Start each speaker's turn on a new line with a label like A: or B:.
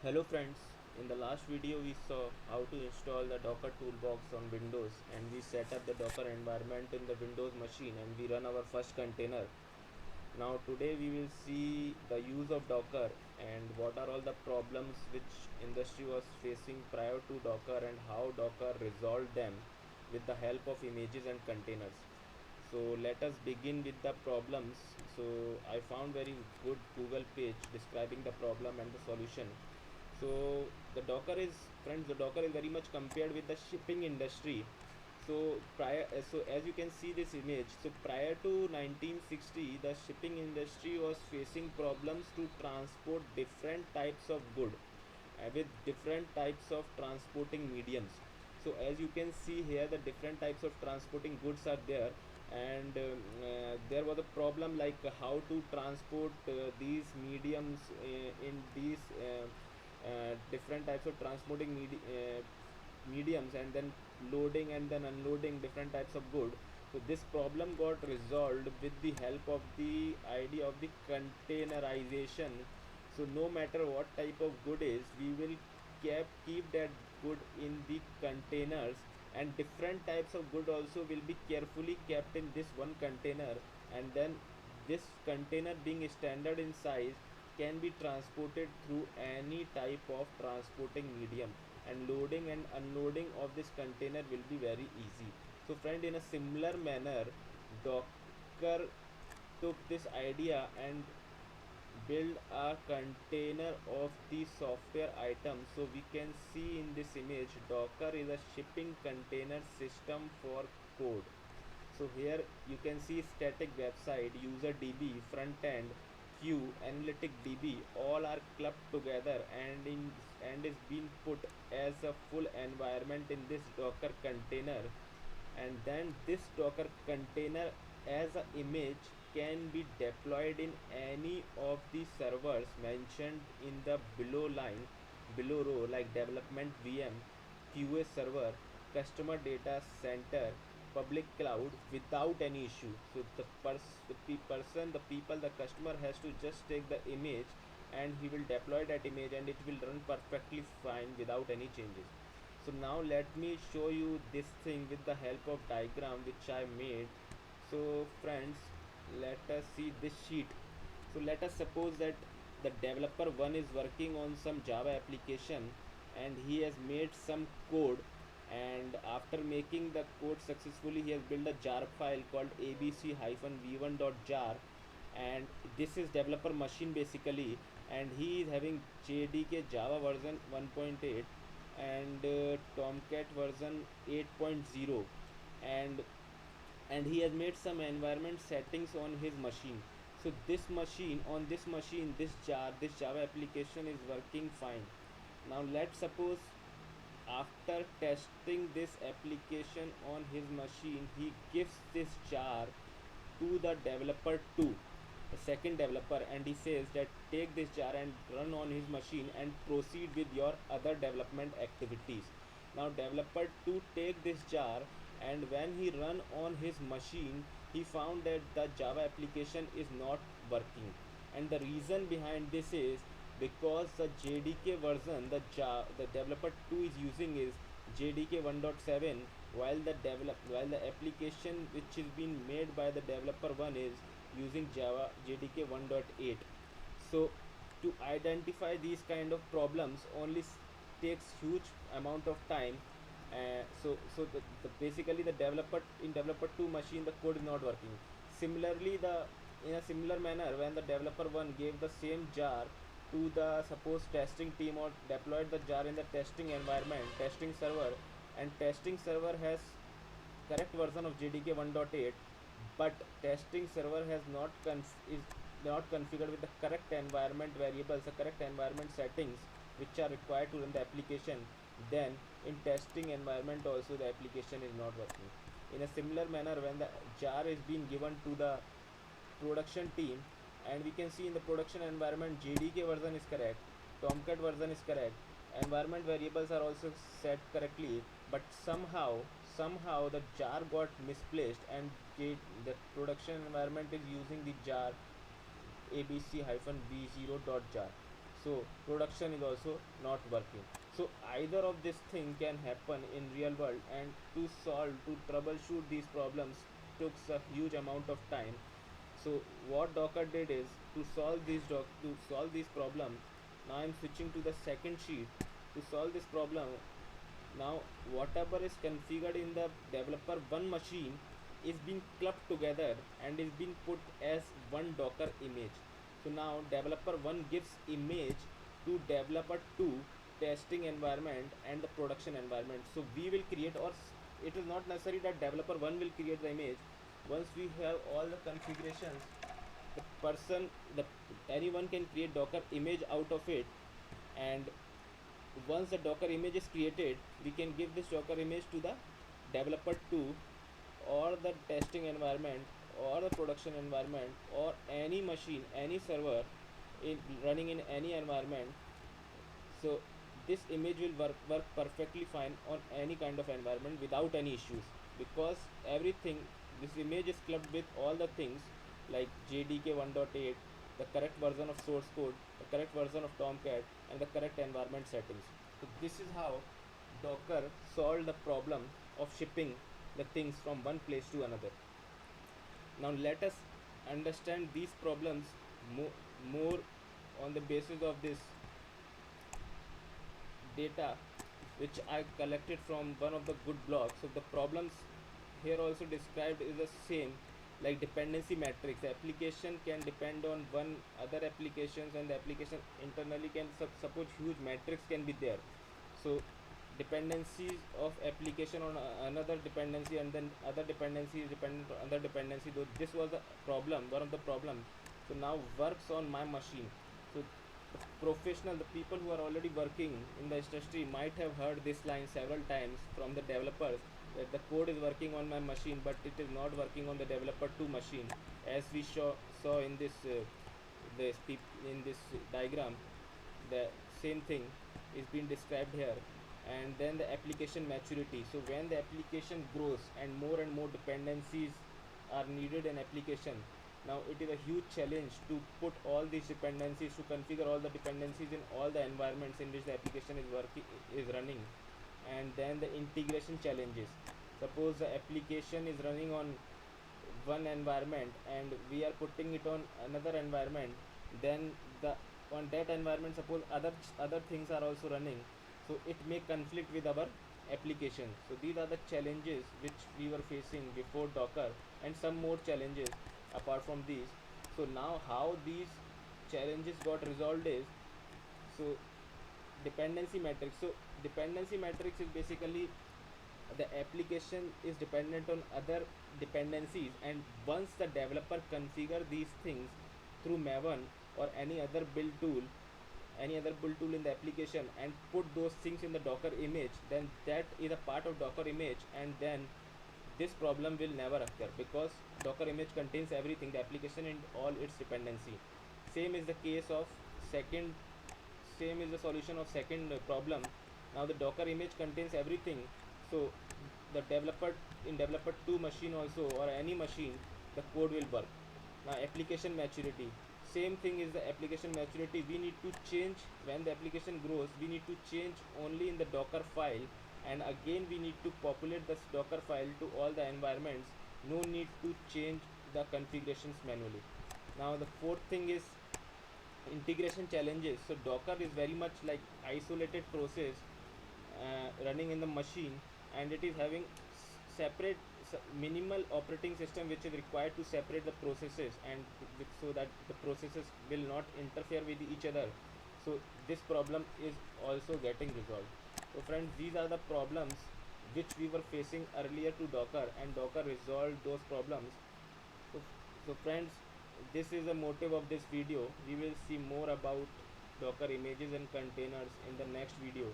A: Hello friends, in the last video we saw how to install the Docker toolbox on Windows, and we set up the Docker environment in the Windows machine and we run our first container. Now today we will see the use of Docker and what are all the problems which industry was facing prior to Docker and how Docker resolved them with the help of images and containers. So let us begin with the problems. So I found very good Google page describing the problem and the solution. So the Docker is, friends, the Docker is very much compared with the shipping industry. So as you can see this image, so prior to 1960, the shipping industry was facing problems to transport different types of good with different types of transporting mediums. So as you can see here, the different types of transporting goods are there, and there was a problem like how to transport these mediums in these different types of transporting mediums, and then loading and then unloading different types of good. So this problem got resolved with the help of the idea of the containerization. So no matter what type of good is, we will keep that good in the containers, and different types of good also will be carefully kept in this one container, and then this container being standard in size can be transported through any type of transporting medium, and loading and unloading of this container will be very easy. So friend, in a similar manner, Docker took this idea and build a container of the software item. So we can see in this image, Docker is a shipping container system for code. So here you can see static website, user DB, front end, queue, analytic DB, all are clubbed together and is being put as a full environment in this Docker container. And then this Docker container as an image can be deployed in any of the servers mentioned in the below row, like development VM, QA server, customer data center, public cloud, without any issue. So the people, the customer has to just take the image and he will deploy that image and it will run perfectly fine without any changes. So now let me show you this thing with the help of diagram which I made. So friends, let us see this sheet. So let us suppose that the developer 1 is working on some Java application and he has made some code, and after making the code successfully he has built a jar file called abc-v1.jar, and this is developer machine basically, and he is having JDK Java version 1.8 and Tomcat version 8.0, and he has made some environment settings on his machine. So this machine, this Java application is working fine. Now let's suppose after testing this application on his machine, he gives this jar to the developer 2, the second developer, and he says that take this jar and run on his machine and proceed with your other development activities. Now developer 2 take this jar, and when he run on his machine, he found that the Java application is not working, and the reason behind this is because the JDK version the developer 2 is using is JDK 1.7, while the application which is being made by the developer 1 is using Java JDK 1.8. So to identify these kind of problems only takes huge amount of time. Basically the developer in developer 2 machine, the code is not working. Similarly, the in a similar manner, when the developer 1 gave the same jar to the suppose testing team or deployed the jar in the testing environment, testing server, and testing server has correct version of JDK 1.8, but testing server is not configured with the correct environment variables, the correct environment settings which are required to run the application, then in testing environment also the application is not working. In a similar manner, when the jar is being given to the production team, and we can see in the production environment JDK version is correct, Tomcat version is correct, environment variables are also set correctly, but somehow the jar got misplaced, and the production environment is using the jar abc-v0.jar. so production is also not working. So either of this thing can happen in real world, and to troubleshoot these problems took a huge amount of time. So what Docker did is to solve these problems. Now I'm switching to the second sheet to solve this problem. Now whatever is configured in the developer one machine is being clubbed together and is being put as one Docker image. So now developer 1 gives image to developer 2 testing environment and the production environment. So we will create, or it is not necessary that developer 1 will create the image. Once we have all the configurations, the person the anyone can create Docker image out of it. And once the Docker image is created, we can give this Docker image to the developer 2 or the testing environment or the production environment or any machine, any server running in any environment. So this image will work perfectly fine on any kind of environment without any issues, because everything, this image is clubbed with all the things like JDK 1.8, the correct version of source code, the correct version of Tomcat, and the correct environment settings. So this is how Docker solved the problem of shipping the things from one place to another. Now let us understand these problems more on the basis of this data which I collected from one of the good blogs. So the problems here also described is the same, like dependency matrix. The application can depend on one other applications, and the application internally can suppose huge matrix can be there. So dependencies of application on another dependency, and then other dependency is dependent on other dependency. Though this was the problem, one of the problems. So now works on my machine. So the professional, the people who are already working in the industry might have heard this line several times from the developers, that the code is working on my machine but it is not working on the developer 2 machine. As we saw in this diagram, the same thing is being described here. And then the application maturity. So when the application grows and more dependencies are needed in application, now it is a huge challenge to put all these dependencies, to configure all the dependencies in all the environments in which the application is running. And then the integration challenges. Suppose the application is running on one environment and we are putting it on another environment, then the on that environment suppose other things are also running, so it may conflict with our application. So these are the challenges which we were facing before Docker, and some more challenges apart from these. So now how these challenges got resolved is, so dependency matrix. So dependency matrix is basically the application is dependent on other dependencies, and once the developer configure these things through Maven or any other build tool in the application, and put those things in the Docker image, then that is a part of Docker image, and then this problem will never occur, because Docker image contains everything, the application and all its dependency. Same is the case of second same is the solution of second problem. Now the Docker image contains everything, so the developer 2 machine also, or any machine, the code will work. Now application maturity, same thing is the application maturity. We need to change, when the application grows, we need to change only in the Docker file, and again we need to populate this Docker file to all the environments. No need to change the configurations manually. Now the fourth thing is integration challenges. So Docker is very much like isolated process running in the machine, and it is having separate minimal operating system which is required to separate the processes, and so that the processes will not interfere with each other. So this problem is also getting resolved. So friends, these are the problems which we were facing earlier to Docker, and Docker resolved those problems. So, so friends, this is the motive of this video. We will see more about Docker images and containers in the next video.